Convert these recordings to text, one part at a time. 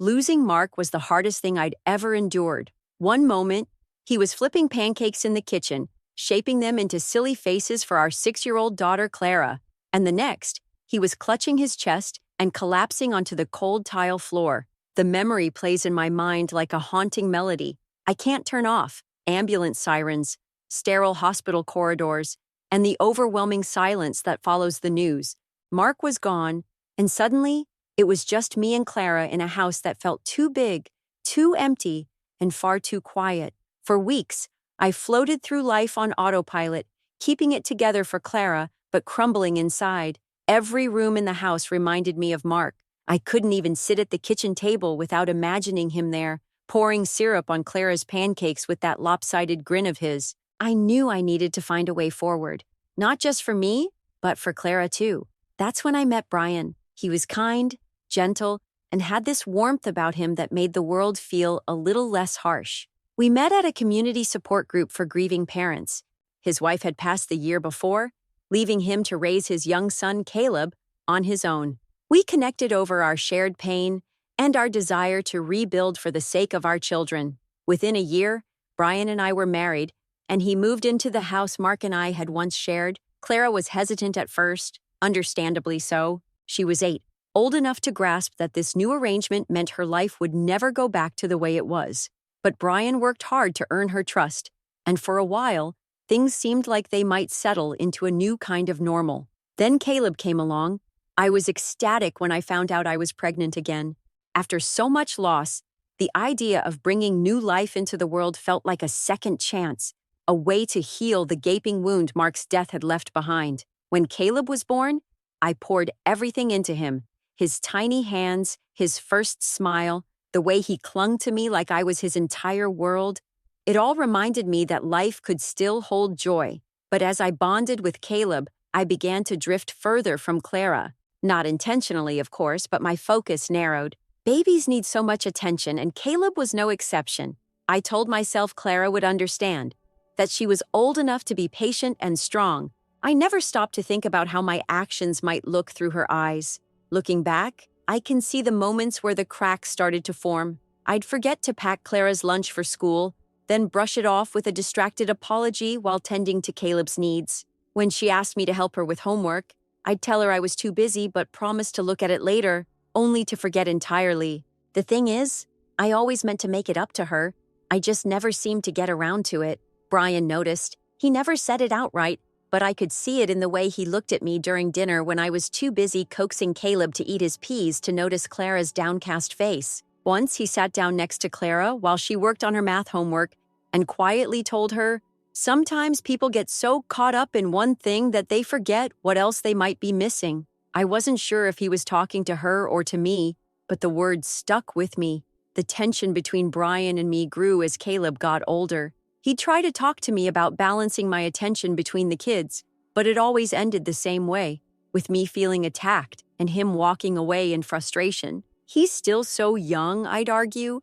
Losing Mark was the hardest thing I'd ever endured. One moment, he was flipping pancakes in the kitchen, shaping them into silly faces for our 6-year-old daughter Clara, and the next, he was clutching his chest and collapsing onto the cold tile floor. The memory plays in my mind like a haunting melody. I can't turn off. Ambulance sirens, sterile hospital corridors, and the overwhelming silence that follows the news. Mark was gone, and suddenly, it was just me and Clara in a house that felt too big, too empty, and far too quiet. For weeks, I floated through life on autopilot, keeping it together for Clara, but crumbling inside. Every room in the house reminded me of Mark. I couldn't even sit at the kitchen table without imagining him there, pouring syrup on Clara's pancakes with that lopsided grin of his. I knew I needed to find a way forward, not just for me, but for Clara too. That's when I met Brian. He was kind, gentle, and had this warmth about him that made the world feel a little less harsh. We met at a community support group for grieving parents. His wife had passed the year before, leaving him to raise his young son, Caleb, on his own. We connected over our shared pain and our desire to rebuild for the sake of our children. Within a year, Brian and I were married, and he moved into the house Mark and I had once shared. Clara was hesitant at first, understandably so. She was 8, old enough to grasp that this new arrangement meant her life would never go back to the way it was. But Brian worked hard to earn her trust, and for a while, things seemed like they might settle into a new kind of normal. Then Caleb came along. I was ecstatic when I found out I was pregnant again. After so much loss, the idea of bringing new life into the world felt like a second chance, a way to heal the gaping wound Mark's death had left behind. When Caleb was born, I poured everything into him. His tiny hands, his first smile, the way he clung to me like I was his entire world. It all reminded me that life could still hold joy. But as I bonded with Caleb, I began to drift further from Clara. Not intentionally, of course, but my focus narrowed. Babies need so much attention, and Caleb was no exception. I told myself Clara would understand, that she was old enough to be patient and strong. I never stopped to think about how my actions might look through her eyes. Looking back, I can see the moments where the cracks started to form. I'd forget to pack Clara's lunch for school, then brush it off with a distracted apology while tending to Caleb's needs. When she asked me to help her with homework, I'd tell her I was too busy but promised to look at it later, only to forget entirely. The thing is, I always meant to make it up to her. I just never seemed to get around to it. Brian noticed. He never said it outright, but I could see it in the way he looked at me during dinner when I was too busy coaxing Caleb to eat his peas to notice Clara's downcast face. Once he sat down next to Clara while she worked on her math homework and quietly told her, "Sometimes people get so caught up in one thing that they forget what else they might be missing." I wasn't sure if he was talking to her or to me, but the words stuck with me. The tension between Brian and me grew as Caleb got older. He'd try to talk to me about balancing my attention between the kids, but it always ended the same way, with me feeling attacked and him walking away in frustration. He's still so young, I'd argue.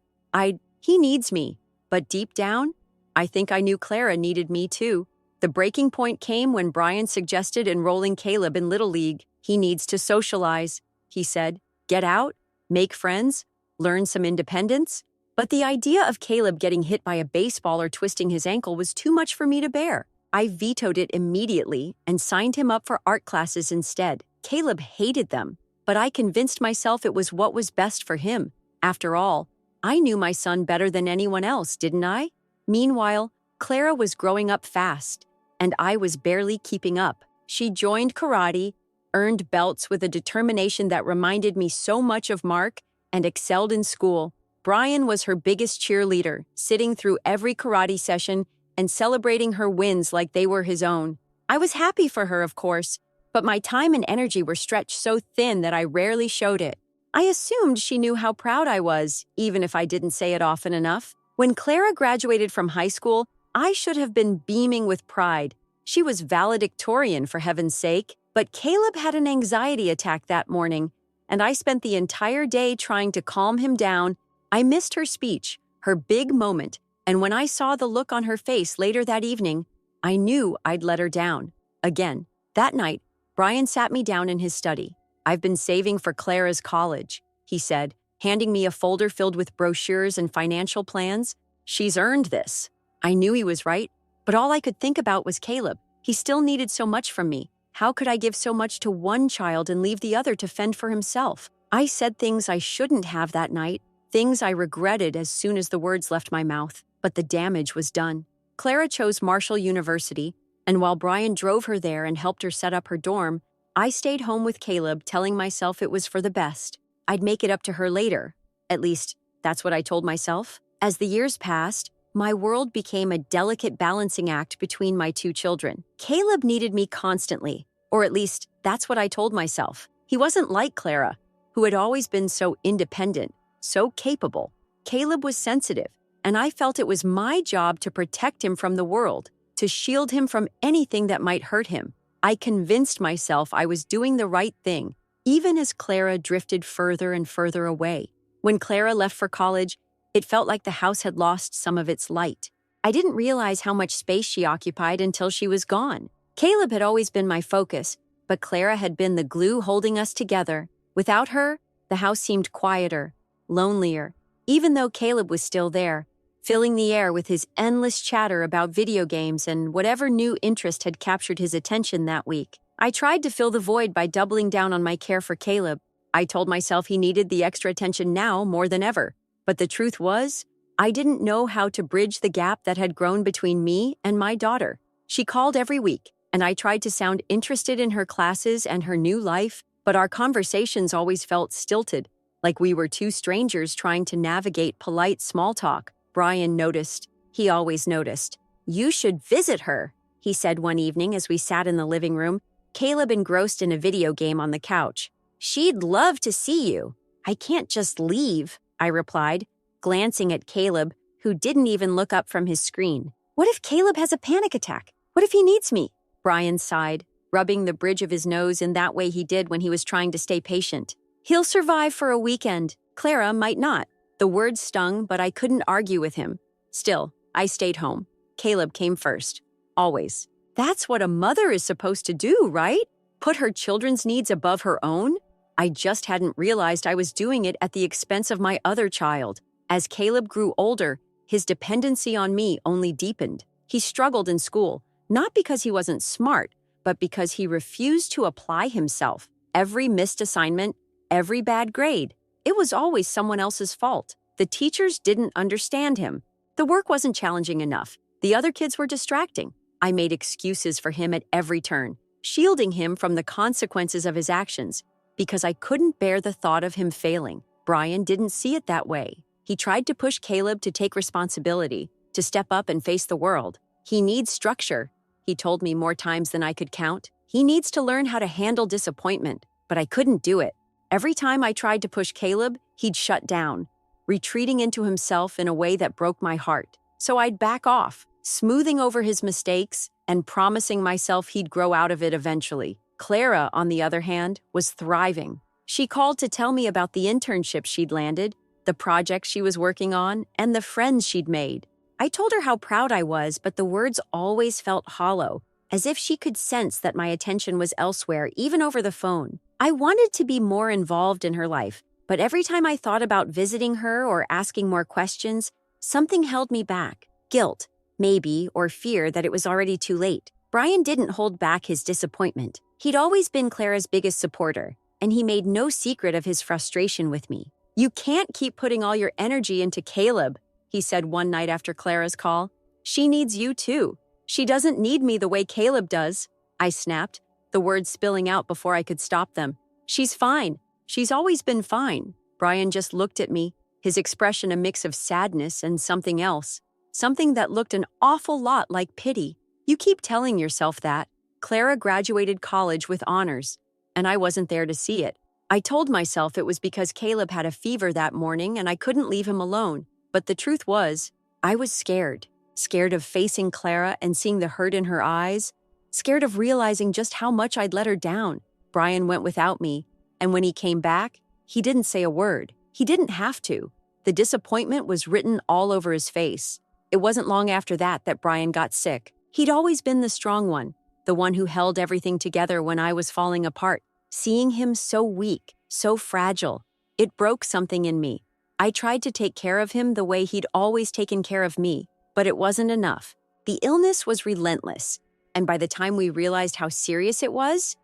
He needs me, but deep down, I think I knew Clara needed me too. The breaking point came when Brian suggested enrolling Caleb in Little League. "He needs to socialize," he said. "Get out, make friends, learn some independence." But the idea of Caleb getting hit by a baseball or twisting his ankle was too much for me to bear. I vetoed it immediately and signed him up for art classes instead. Caleb hated them, but I convinced myself it was what was best for him. After all, I knew my son better than anyone else, didn't I? Meanwhile, Clara was growing up fast, and I was barely keeping up. She joined karate, earned belts with a determination that reminded me so much of Mark, and excelled in school. Brian was her biggest cheerleader, sitting through every karate session and celebrating her wins like they were his own. I was happy for her, of course, but my time and energy were stretched so thin that I rarely showed it. I assumed she knew how proud I was, even if I didn't say it often enough. When Clara graduated from high school, I should have been beaming with pride. She was valedictorian, for heaven's sake. But Caleb had an anxiety attack that morning, and I spent the entire day trying to calm him down. I missed her speech, her big moment, and when I saw the look on her face later that evening, I knew I'd let her down. Again, that night, Brian sat me down in his study. "I've been saving for Clara's college," he said, handing me a folder filled with brochures and financial plans. She's earned this. I knew he was right, but all I could think about was Caleb. He still needed so much from me. How could I give so much to one child and leave the other to fend for himself? I said things I shouldn't have that night, things I regretted as soon as the words left my mouth, but the damage was done. Clara chose Marshall University, and while Brian drove her there and helped her set up her dorm, I stayed home with Caleb, telling myself it was for the best. I'd make it up to her later. At least, that's what I told myself. As the years passed, my world became a delicate balancing act between my two children. Caleb needed me constantly, or at least that's what I told myself. He wasn't like Clara, who had always been so independent, so capable. Caleb was sensitive, and I felt it was my job to protect him from the world, to shield him from anything that might hurt him. I convinced myself I was doing the right thing, even as Clara drifted further and further away. When Clara left for college, it felt like the house had lost some of its light. I didn't realize how much space she occupied until she was gone. Caleb had always been my focus, but Clara had been the glue holding us together. Without her, the house seemed quieter, lonelier, even though Caleb was still there, filling the air with his endless chatter about video games and whatever new interest had captured his attention that week. I tried to fill the void by doubling down on my care for Caleb. I told myself he needed the extra attention now more than ever. But the truth was, I didn't know how to bridge the gap that had grown between me and my daughter. She called every week, and I tried to sound interested in her classes and her new life, but our conversations always felt stilted, like we were two strangers trying to navigate polite small talk. Brian noticed. He always noticed. "You should visit her," he said one evening as we sat in the living room, Caleb engrossed in a video game on the couch. "She'd love to see you." "I can't just leave," I replied, glancing at Caleb, who didn't even look up from his screen. "What if Caleb has a panic attack? What if he needs me?" Brian sighed, rubbing the bridge of his nose in that way he did when he was trying to stay patient. "He'll survive for a weekend. Clara might not." The words stung, but I couldn't argue with him. Still, I stayed home. Caleb came first. Always. That's what a mother is supposed to do, right? Put her children's needs above her own? I just hadn't realized I was doing it at the expense of my other child. As Caleb grew older, his dependency on me only deepened. He struggled in school, not because he wasn't smart, but because he refused to apply himself. Every missed assignment, every bad grade, it was always someone else's fault. The teachers didn't understand him. The work wasn't challenging enough. The other kids were distracting. I made excuses for him at every turn, shielding him from the consequences of his actions, because I couldn't bear the thought of him failing. Brian didn't see it that way. He tried to push Caleb to take responsibility, to step up and face the world. He needs structure, he told me more times than I could count. He needs to learn how to handle disappointment, but I couldn't do it. Every time I tried to push Caleb, he'd shut down, retreating into himself in a way that broke my heart. So I'd back off, smoothing over his mistakes and promising myself he'd grow out of it eventually. Clara, on the other hand, was thriving. She called to tell me about the internship she'd landed, the project she was working on, and the friends she'd made. I told her how proud I was, but the words always felt hollow, as if she could sense that my attention was elsewhere, even over the phone. I wanted to be more involved in her life, but every time I thought about visiting her or asking more questions, something held me back. Guilt, maybe, or fear that it was already too late. Brian didn't hold back his disappointment. He'd always been Clara's biggest supporter, and he made no secret of his frustration with me. "You can't keep putting all your energy into Caleb," he said one night after Clara's call. "She needs you too. She doesn't need me the way Caleb does." I snapped, the words spilling out before I could stop them. "She's fine. She's always been fine." Brian just looked at me, his expression a mix of sadness and something else, something that looked an awful lot like pity. "You keep telling yourself that." Clara graduated college with honors, and I wasn't there to see it. I told myself it was because Caleb had a fever that morning and I couldn't leave him alone. But the truth was, I was scared. Scared of facing Clara and seeing the hurt in her eyes. Scared of realizing just how much I'd let her down. Brian went without me, and when he came back, he didn't say a word. He didn't have to. The disappointment was written all over his face. It wasn't long after that Brian got sick. He'd always been the strong one, the one who held everything together when I was falling apart. Seeing him so weak, so fragile, It broke something in me. I tried to take care of him the way he'd always taken care of me, but it wasn't enough. The illness was relentless, and by the time we realized how serious it was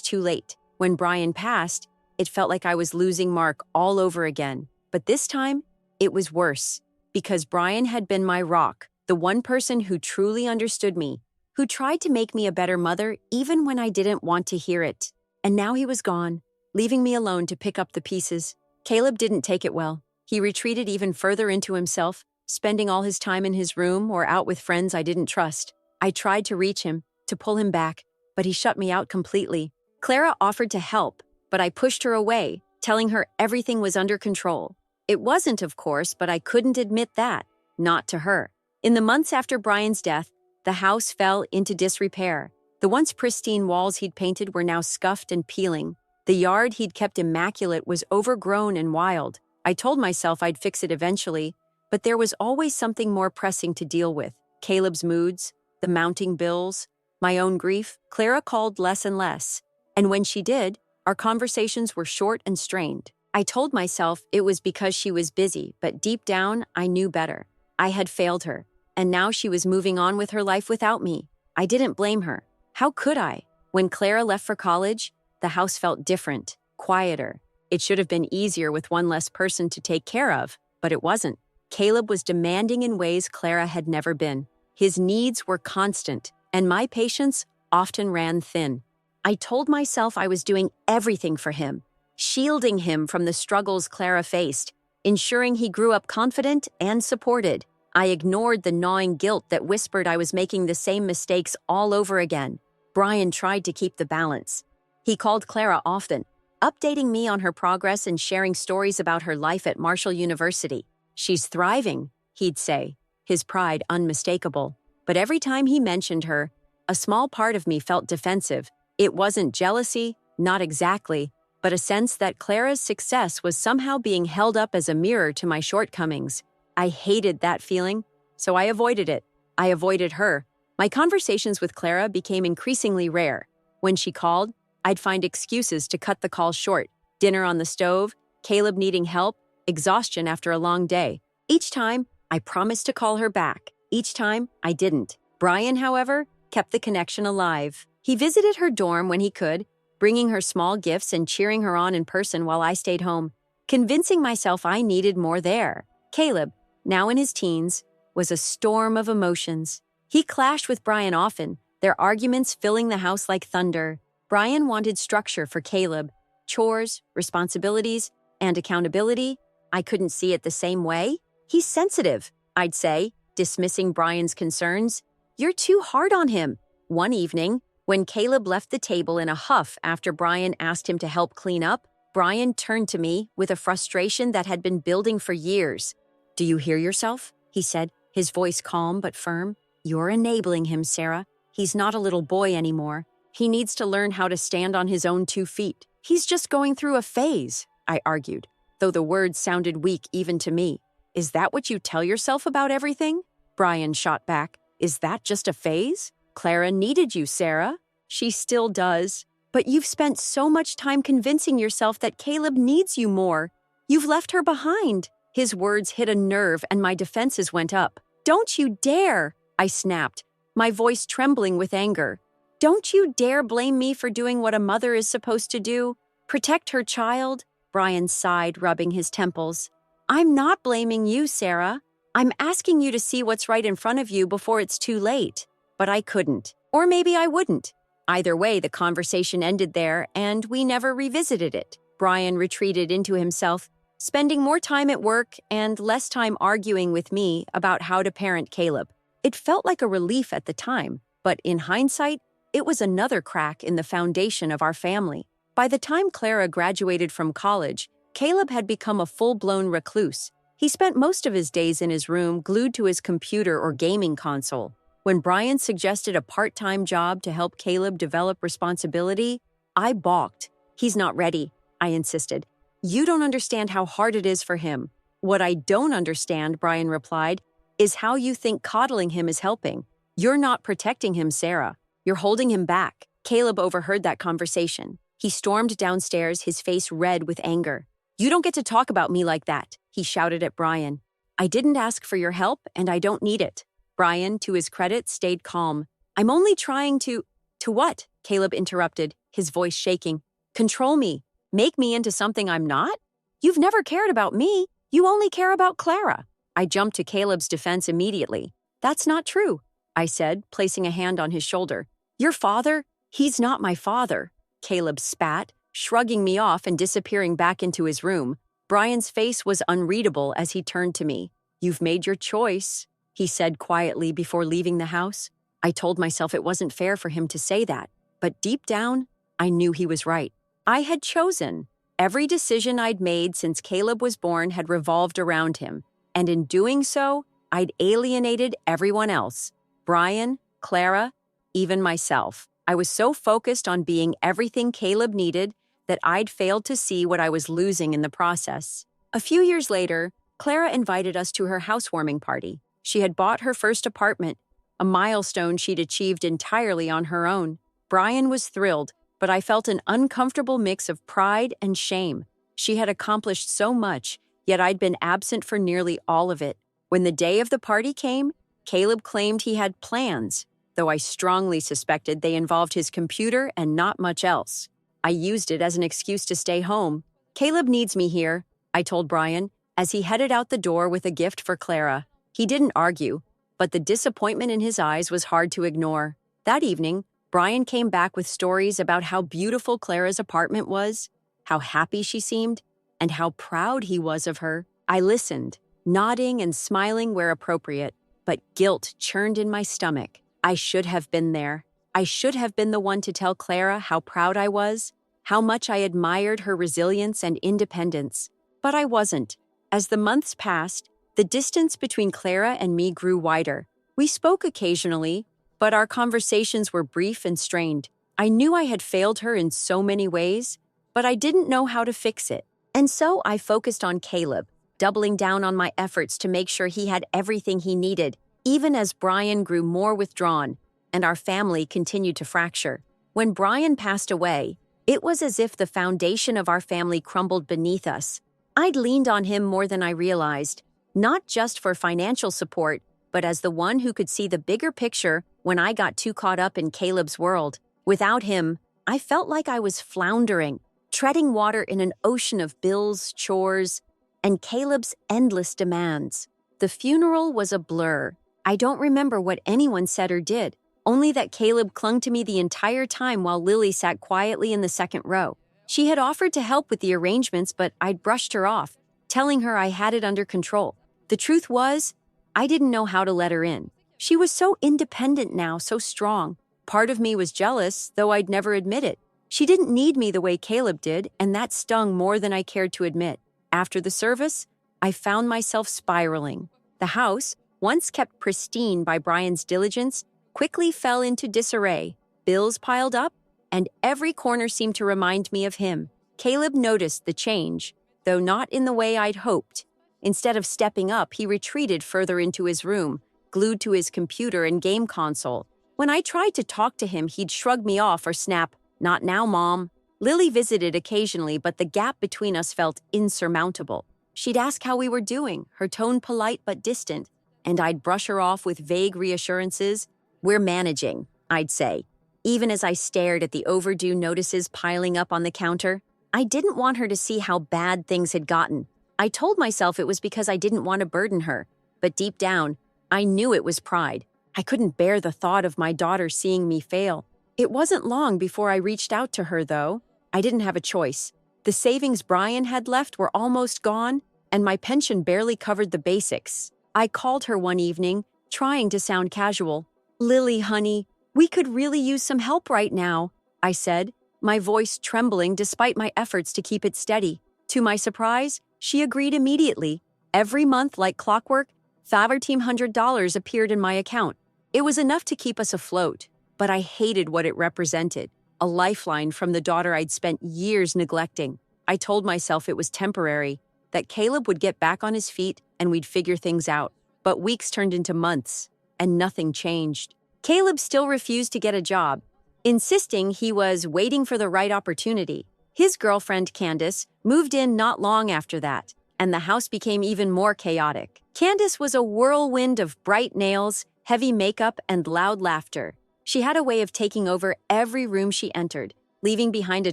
too late. When Brian passed, it felt like I was losing Mark all over again. But this time, it was worse, because Brian had been my rock, the one person who truly understood me, who tried to make me a better mother even when I didn't want to hear it. And now he was gone, leaving me alone to pick up the pieces. Caleb didn't take it well. He retreated even further into himself, spending all his time in his room or out with friends I didn't trust. I tried to reach him, to pull him back, but he shut me out completely. Clara offered to help, but I pushed her away, telling her everything was under control. It wasn't, of course, but I couldn't admit that, not to her. In the months after Brian's death, the house fell into disrepair. The once pristine walls he'd painted were now scuffed and peeling. The yard he'd kept immaculate was overgrown and wild. I told myself I'd fix it eventually, but there was always something more pressing to deal with. Caleb's moods, the mounting bills, my own grief. Clara called less and less. And when she did, our conversations were short and strained. I told myself it was because she was busy, but deep down, I knew better. I had failed her, and now she was moving on with her life without me. I didn't blame her. How could I? When Clara left for college, the house felt different, quieter. It should have been easier with one less person to take care of, but it wasn't. Caleb was demanding in ways Clara had never been. His needs were constant, and my patience often ran thin. I told myself I was doing everything for him, shielding him from the struggles Clara faced, ensuring he grew up confident and supported. I ignored the gnawing guilt that whispered I was making the same mistakes all over again. Brian tried to keep the balance. He called Clara often, updating me on her progress and sharing stories about her life at Marshall University. "She's thriving," he'd say, his pride unmistakable. But every time he mentioned her, a small part of me felt defensive. It wasn't jealousy, not exactly, but a sense that Clara's success was somehow being held up as a mirror to my shortcomings. I hated that feeling, so I avoided it. I avoided her. My conversations with Clara became increasingly rare. When she called, I'd find excuses to cut the call short. Dinner on the stove, Caleb needing help, exhaustion after a long day. Each time, I promised to call her back. Each time, I didn't. Brian, however, kept the connection alive. He visited her dorm when he could, bringing her small gifts and cheering her on in person while I stayed home, convincing myself I needed more there. Caleb, now in his teens, was a storm of emotions. He clashed with Brian often, their arguments filling the house like thunder. Brian wanted structure for Caleb, chores, responsibilities, and accountability. I couldn't see it the same way. "He's sensitive," I'd say, dismissing Brian's concerns. "You're too hard on him." One evening, when Caleb left the table in a huff after Brian asked him to help clean up, Brian turned to me with a frustration that had been building for years. "Do you hear yourself?" he said, his voice calm but firm. "You're enabling him, Sarah. He's not a little boy anymore. He needs to learn how to stand on his own 2 feet. He's just going through a phase," I argued, though the words sounded weak even to me. "Is that what you tell yourself about everything?" Brian shot back. "Is that just a phase? Clara needed you, Sarah. She still does. But you've spent so much time convincing yourself that Caleb needs you more. You've left her behind." His words hit a nerve and my defenses went up. "Don't you dare!" I snapped, my voice trembling with anger. "Don't you dare blame me for doing what a mother is supposed to do. Protect her child." Brian sighed, rubbing his temples. "I'm not blaming you, Sarah. I'm asking you to see what's right in front of you before it's too late." But I couldn't. Or maybe I wouldn't. Either way, the conversation ended there, and we never revisited it. Brian retreated into himself, spending more time at work and less time arguing with me about how to parent Caleb. It felt like a relief at the time, but in hindsight, it was another crack in the foundation of our family. By the time Clara graduated from college, Caleb had become a full-blown recluse. He spent most of his days in his room, glued to his computer or gaming console. When Brian suggested a part-time job to help Caleb develop responsibility, I balked. "He's not ready," I insisted. "You don't understand how hard it is for him." "What I don't understand," Brian replied, "is how you think coddling him is helping. You're not protecting him, Sarah. You're holding him back." Caleb overheard that conversation. He stormed downstairs, his face red with anger. "You don't get to talk about me like that," he shouted at Brian. "I didn't ask for your help, and I don't need it." Brian, to his credit, stayed calm. "I'm only trying to—" "To what?" Caleb interrupted, his voice shaking. "Control me. Make me into something I'm not? You've never cared about me. You only care about Clara." I jumped to Caleb's defense immediately. "That's not true," I said, placing a hand on his shoulder. "Your father? He's not my father." Caleb spat, shrugging me off and disappearing back into his room. Brian's face was unreadable as he turned to me. "You've made your choice," he said quietly before leaving the house. I told myself it wasn't fair for him to say that, but deep down, I knew he was right. I had chosen. Every decision I'd made since Caleb was born had revolved around him, and in doing so, I'd alienated everyone else. Brian, Clara, even myself. I was so focused on being everything Caleb needed that I'd failed to see what I was losing in the process. A few years later, Clara invited us to her housewarming party. She had bought her first apartment, a milestone she'd achieved entirely on her own. Brian was thrilled, but I felt an uncomfortable mix of pride and shame. She had accomplished so much, yet I'd been absent for nearly all of it. When the day of the party came, Caleb claimed he had plans, though I strongly suspected they involved his computer and not much else. I used it as an excuse to stay home. "Caleb needs me here," I told Brian, as he headed out the door with a gift for Clara. He didn't argue, but the disappointment in his eyes was hard to ignore. That evening, Brian came back with stories about how beautiful Clara's apartment was, how happy she seemed, and how proud he was of her. I listened, nodding and smiling where appropriate, but guilt churned in my stomach. I should have been there. I should have been the one to tell Clara how proud I was, how much I admired her resilience and independence. But I wasn't. As the months passed, the distance between Clara and me grew wider. We spoke occasionally, but our conversations were brief and strained. I knew I had failed her in so many ways, but I didn't know how to fix it. And so I focused on Caleb, doubling down on my efforts to make sure he had everything he needed, even as Brian grew more withdrawn and our family continued to fracture. When Brian passed away, it was as if the foundation of our family crumbled beneath us. I'd leaned on him more than I realized, not just for financial support, but as the one who could see the bigger picture when I got too caught up in Caleb's world. Without him, I felt like I was floundering, treading water in an ocean of bills, chores, and Caleb's endless demands. The funeral was a blur. I don't remember what anyone said or did, only that Caleb clung to me the entire time while Lily sat quietly in the second row. She had offered to help with the arrangements, but I'd brushed her off, telling her I had it under control. The truth was, I didn't know how to let her in. She was so independent now, so strong. Part of me was jealous, though I'd never admit it. She didn't need me the way Caleb did, and that stung more than I cared to admit. After the service, I found myself spiraling. The house, once kept pristine by Brian's diligence, quickly fell into disarray. Bills piled up, and every corner seemed to remind me of him. Caleb noticed the change, though not in the way I'd hoped. Instead of stepping up, he retreated further into his room, glued to his computer and game console. When I tried to talk to him, he'd shrug me off or snap, "Not now, Mom." Lily visited occasionally, but the gap between us felt insurmountable. She'd ask how we were doing, her tone polite but distant, and I'd brush her off with vague reassurances. "We're managing," I'd say, even as I stared at the overdue notices piling up on the counter. I didn't want her to see how bad things had gotten. I told myself it was because I didn't want to burden her, but deep down, I knew it was pride. I couldn't bear the thought of my daughter seeing me fail. It wasn't long before I reached out to her, though. I didn't have a choice. The savings Brian had left were almost gone, and my pension barely covered the basics. I called her one evening, trying to sound casual. "Lily, honey, we could really use some help right now," I said, my voice trembling despite my efforts to keep it steady. To my surprise, she agreed immediately. Every month, like clockwork, $1,500 appeared in my account. It was enough to keep us afloat, but I hated what it represented, a lifeline from the daughter I'd spent years neglecting. I told myself it was temporary, that Caleb would get back on his feet and we'd figure things out. But weeks turned into months, and nothing changed. Caleb still refused to get a job, insisting he was waiting for the right opportunity. His girlfriend, Candace, moved in not long after that, and the house became even more chaotic. Candace was a whirlwind of bright nails, heavy makeup, and loud laughter. She had a way of taking over every room she entered, leaving behind a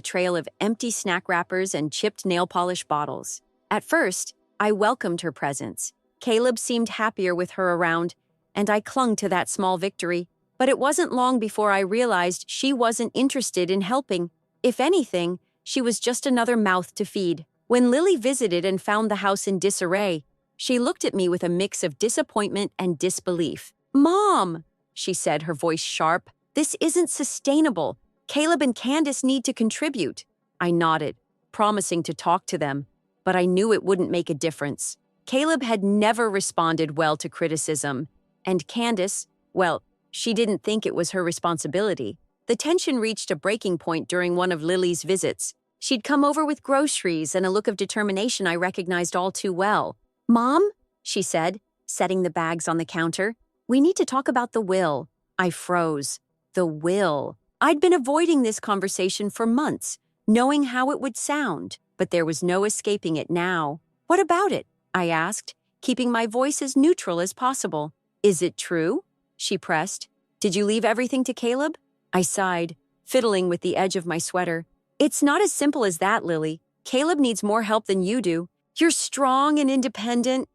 trail of empty snack wrappers and chipped nail polish bottles. At first, I welcomed her presence. Caleb seemed happier with her around, and I clung to that small victory. But it wasn't long before I realized she wasn't interested in helping. If anything, she was just another mouth to feed. When Lily visited and found the house in disarray, she looked at me with a mix of disappointment and disbelief. "Mom," she said, her voice sharp, "this isn't sustainable. Caleb and Candace need to contribute." I nodded, promising to talk to them, but I knew it wouldn't make a difference. Caleb had never responded well to criticism, and Candace, well, she didn't think it was her responsibility. The tension reached a breaking point during one of Lily's visits. She'd come over with groceries and a look of determination I recognized all too well. "Mom," she said, setting the bags on the counter, "we need to talk about the will." I froze. The will. I'd been avoiding this conversation for months, knowing how it would sound, but there was no escaping it now. "What about it?" I asked, keeping my voice as neutral as possible. "Is it true?" she pressed. "Did you leave everything to Caleb?" I sighed, fiddling with the edge of my sweater. "It's not as simple as that, Lily. Caleb needs more help than you do. You're strong and independent.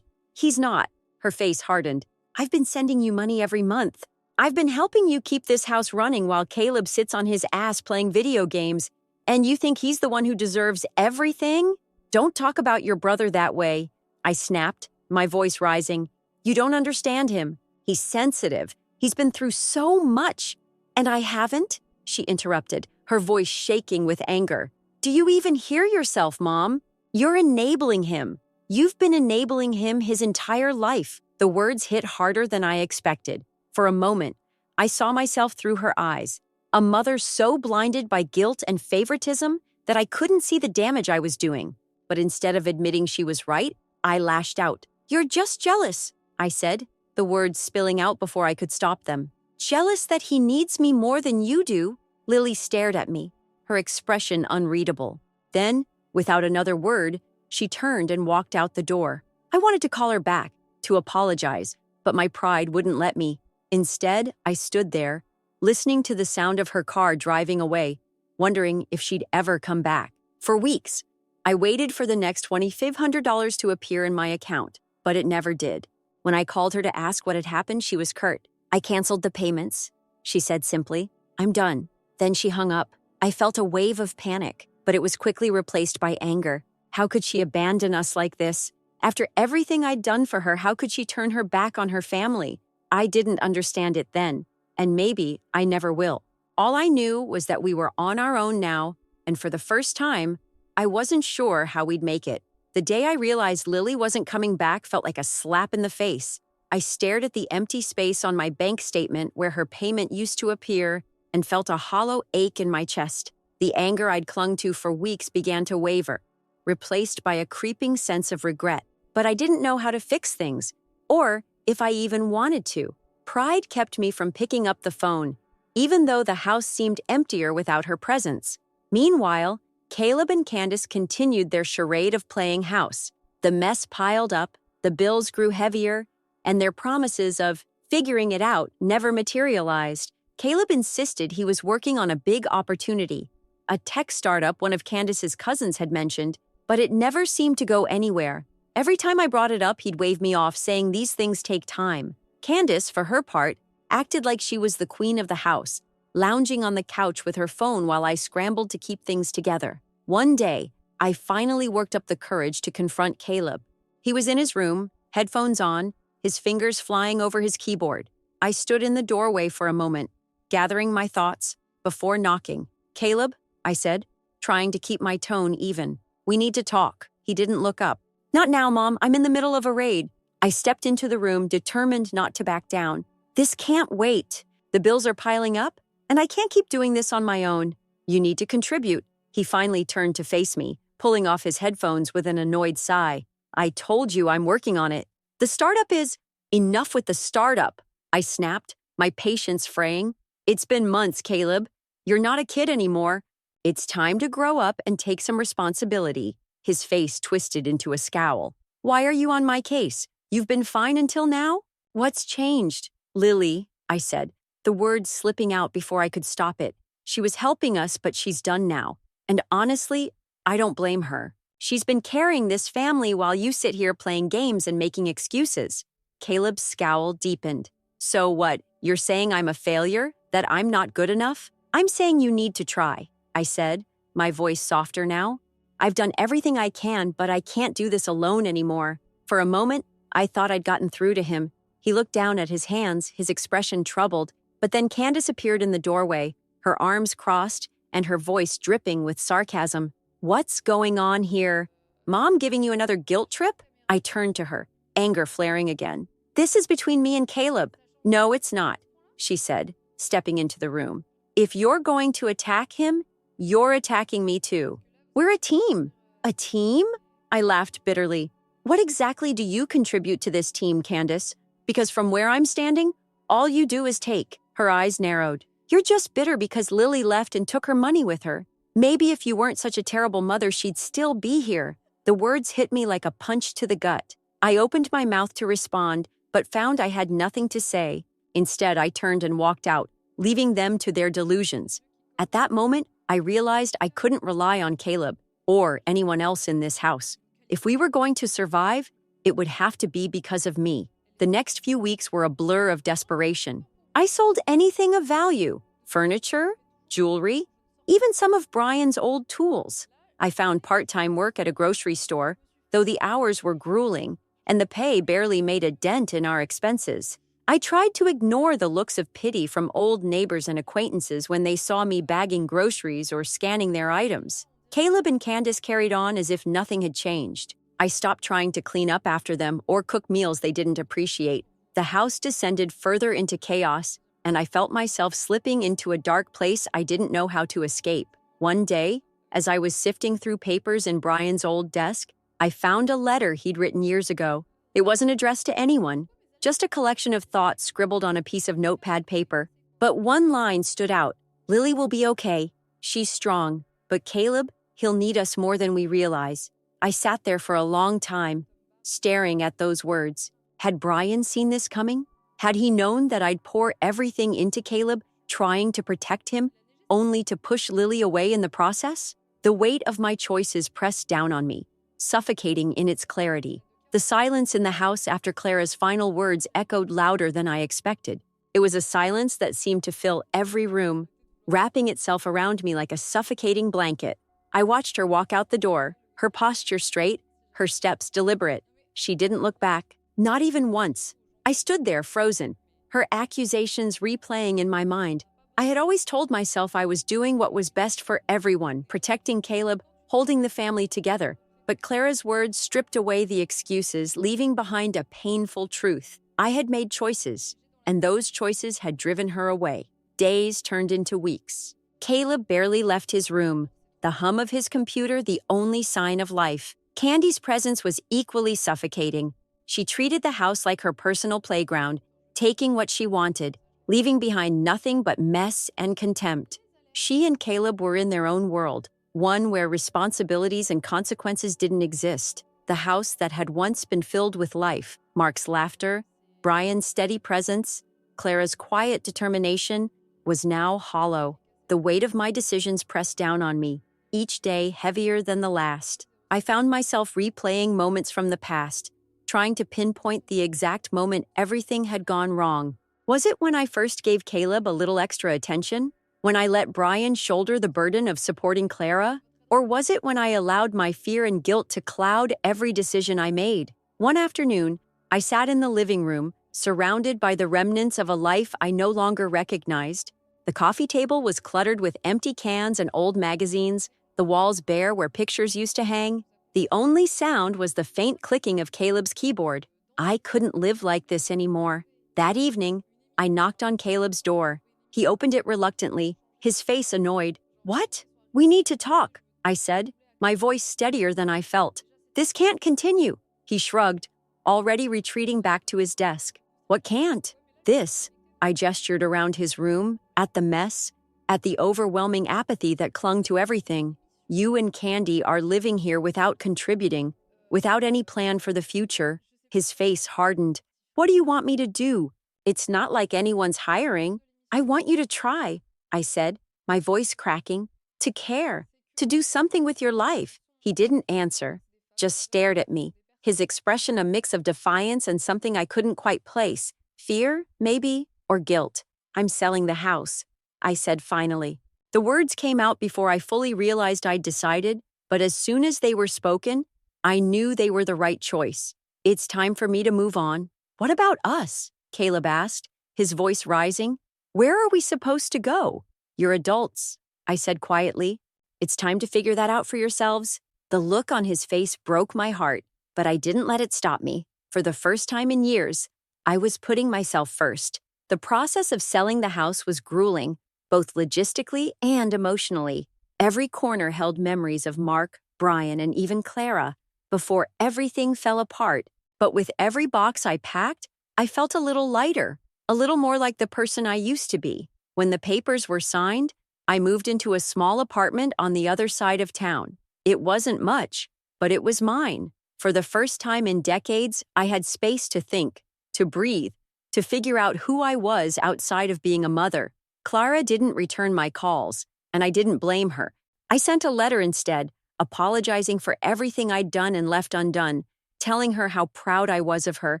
He's not." Her face hardened. "I've been sending you money every month. I've been helping you keep this house running while Caleb sits on his ass playing video games. And you think he's the one who deserves everything? Don't talk about your brother that way," I snapped, my voice rising. "You don't understand him. He's sensitive. He's been through so much." "And I haven't?" she interrupted, her voice shaking with anger. "Do you even hear yourself, Mom? You're enabling him. You've been enabling him his entire life." The words hit harder than I expected. For a moment, I saw myself through her eyes, a mother so blinded by guilt and favoritism that I couldn't see the damage I was doing. But instead of admitting she was right, I lashed out. "You're just jealous," I said, the words spilling out before I could stop them. "Jealous that he needs me more than you do." Lily stared at me, her expression unreadable. Then, without another word, she turned and walked out the door. I wanted to call her back, to apologize, but my pride wouldn't let me. Instead, I stood there, listening to the sound of her car driving away, wondering if she'd ever come back. For weeks, I waited for the next $2,500 to appear in my account, but it never did. When I called her to ask what had happened, she was curt. "I canceled the payments," she said simply. "I'm done." Then she hung up. I felt a wave of panic, but it was quickly replaced by anger. How could she abandon us like this? After everything I'd done for her, how could she turn her back on her family? I didn't understand it then, and maybe I never will. All I knew was that we were on our own now, and for the first time, I wasn't sure how we'd make it. The day I realized Lily wasn't coming back felt like a slap in the face. I stared at the empty space on my bank statement where her payment used to appear and felt a hollow ache in my chest. The anger I'd clung to for weeks began to waver, replaced by a creeping sense of regret. But I didn't know how to fix things, or if I even wanted to. Pride kept me from picking up the phone, even though the house seemed emptier without her presence. Meanwhile, Caleb and Candace continued their charade of playing house. The mess piled up, the bills grew heavier, and their promises of figuring it out never materialized. Caleb insisted he was working on a big opportunity, a tech startup one of Candace's cousins had mentioned, but it never seemed to go anywhere. Every time I brought it up, he'd wave me off, saying these things take time. Candace, for her part, acted like she was the queen of the house, lounging on the couch with her phone while I scrambled to keep things together. One day, I finally worked up the courage to confront Caleb. He was in his room, headphones on, his fingers flying over his keyboard. I stood in the doorway for a moment, gathering my thoughts, before knocking. "Caleb," I said, trying to keep my tone even. "We need to talk." He didn't look up. "Not now, Mom. I'm in the middle of a raid." I stepped into the room, determined not to back down. "This can't wait. The bills are piling up, and I can't keep doing this on my own. You need to contribute." He finally turned to face me, pulling off his headphones with an annoyed sigh. "I told you I'm working on it. The startup is—" "Enough with the startup," I snapped, my patience fraying. "It's been months, Caleb. You're not a kid anymore. It's time to grow up and take some responsibility. His face twisted into a scowl. Why are you on my case? You've been fine until now? What's changed? Lily, I said, the words slipping out before I could stop it. She was helping us, but she's done now. And honestly, I don't blame her. She's been carrying this family while you sit here playing games and making excuses. Caleb's scowl deepened. So what, you're saying I'm a failure? That I'm not good enough? I'm saying you need to try, I said, my voice softer now. I've done everything I can, but I can't do this alone anymore. For a moment, I thought I'd gotten through to him. He looked down at his hands, his expression troubled, but then Candace appeared in the doorway, her arms crossed and her voice dripping with sarcasm. What's going on here? Mom giving you another guilt trip? I turned to her, anger flaring again. This is between me and Caleb. No, it's not, she said, stepping into the room. If you're going to attack him, you're attacking me too. We're a team. A team? I laughed bitterly. What exactly do you contribute to this team, Candace? Because from where I'm standing, all you do is take. Her eyes narrowed. You're just bitter because Lily left and took her money with her. Maybe if you weren't such a terrible mother, she'd still be here. The words hit me like a punch to the gut. I opened my mouth to respond, but found I had nothing to say. Instead, I turned and walked out, leaving them to their delusions. At that moment, I realized I couldn't rely on Caleb or anyone else in this house. If we were going to survive, it would have to be because of me. The next few weeks were a blur of desperation. I sold anything of value, furniture, jewelry, even some of Brian's old tools. I found part-time work at a grocery store, though the hours were grueling, and the pay barely made a dent in our expenses. I tried to ignore the looks of pity from old neighbors and acquaintances when they saw me bagging groceries or scanning their items. Caleb and Candace carried on as if nothing had changed. I stopped trying to clean up after them or cook meals they didn't appreciate. The house descended further into chaos, and I felt myself slipping into a dark place I didn't know how to escape. One day, as I was sifting through papers in Brian's old desk, I found a letter he'd written years ago. It wasn't addressed to anyone, just a collection of thoughts scribbled on a piece of notepad paper. But one line stood out. Lily will be okay. She's strong. But Caleb, he'll need us more than we realize. I sat there for a long time, staring at those words. Had Brian seen this coming? Had he known that I'd pour everything into Caleb, trying to protect him, only to push Lily away in the process? The weight of my choices pressed down on me, suffocating in its clarity. The silence in the house after Clara's final words echoed louder than I expected. It was a silence that seemed to fill every room, wrapping itself around me like a suffocating blanket. I watched her walk out the door, her posture straight, her steps deliberate. She didn't look back, not even once. I stood there frozen, her accusations replaying in my mind. I had always told myself I was doing what was best for everyone, protecting Caleb, holding the family together. But Clara's words stripped away the excuses, leaving behind a painful truth. I had made choices, and those choices had driven her away. Days turned into weeks. Caleb barely left his room, the hum of his computer the only sign of life. Candy's presence was equally suffocating. She treated the house like her personal playground, taking what she wanted, leaving behind nothing but mess and contempt. She and Caleb were in their own world, one where responsibilities and consequences didn't exist. The house that had once been filled with life, Mark's laughter, Brian's steady presence, Clara's quiet determination, was now hollow. The weight of my decisions pressed down on me, each day heavier than the last. I found myself replaying moments from the past, trying to pinpoint the exact moment everything had gone wrong. Was it when I first gave Caleb a little extra attention? When I let Brian shoulder the burden of supporting Clara? Or was it when I allowed my fear and guilt to cloud every decision I made? One afternoon, I sat in the living room, surrounded by the remnants of a life I no longer recognized. The coffee table was cluttered with empty cans and old magazines, the walls bare where pictures used to hang. The only sound was the faint clicking of Caleb's keyboard. I couldn't live like this anymore. That evening, I knocked on Caleb's door. He opened it reluctantly, his face annoyed. What? We need to talk, I said, my voice steadier than I felt. This can't continue. He shrugged, already retreating back to his desk. What can't? This. I gestured around his room, at the mess, at the overwhelming apathy that clung to everything. You and Candy are living here without contributing, without any plan for the future. His face hardened. What do you want me to do? It's not like anyone's hiring. I want you to try, I said, my voice cracking. To care, to do something with your life. He didn't answer, just stared at me, his expression a mix of defiance and something I couldn't quite place. Fear, maybe, or guilt. I'm selling the house, I said finally. The words came out before I fully realized I'd decided, but as soon as they were spoken, I knew they were the right choice. It's time for me to move on. What about us? Caleb asked, his voice rising. Where are we supposed to go? You're adults, I said quietly. It's time to figure that out for yourselves. The look on his face broke my heart, but I didn't let it stop me. For the first time in years, I was putting myself first. The process of selling the house was grueling, both logistically and emotionally. Every corner held memories of Mark, Brian, and even Clara, before everything fell apart. But with every box I packed, I felt a little lighter, a little more like the person I used to be. When the papers were signed, I moved into a small apartment on the other side of town. It wasn't much, but it was mine. For the first time in decades, I had space to think, to breathe, to figure out who I was outside of being a mother. Clara didn't return my calls, and I didn't blame her. I sent a letter instead, apologizing for everything I'd done and left undone, telling her how proud I was of her,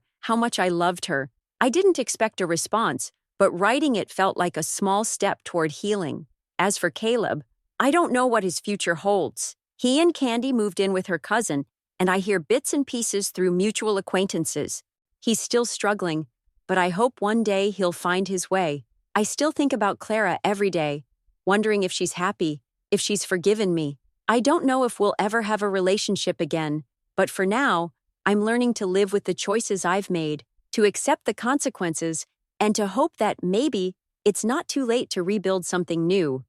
how much I loved her. I didn't expect a response, but writing it felt like a small step toward healing. As for Caleb, I don't know what his future holds. He and Candy moved in with her cousin, and I hear bits and pieces through mutual acquaintances. He's still struggling, but I hope one day he'll find his way. I still think about Clara every day, wondering if she's happy, if she's forgiven me. I don't know if we'll ever have a relationship again, but for now, I'm learning to live with the choices I've made, to accept the consequences, and to hope that maybe it's not too late to rebuild something new.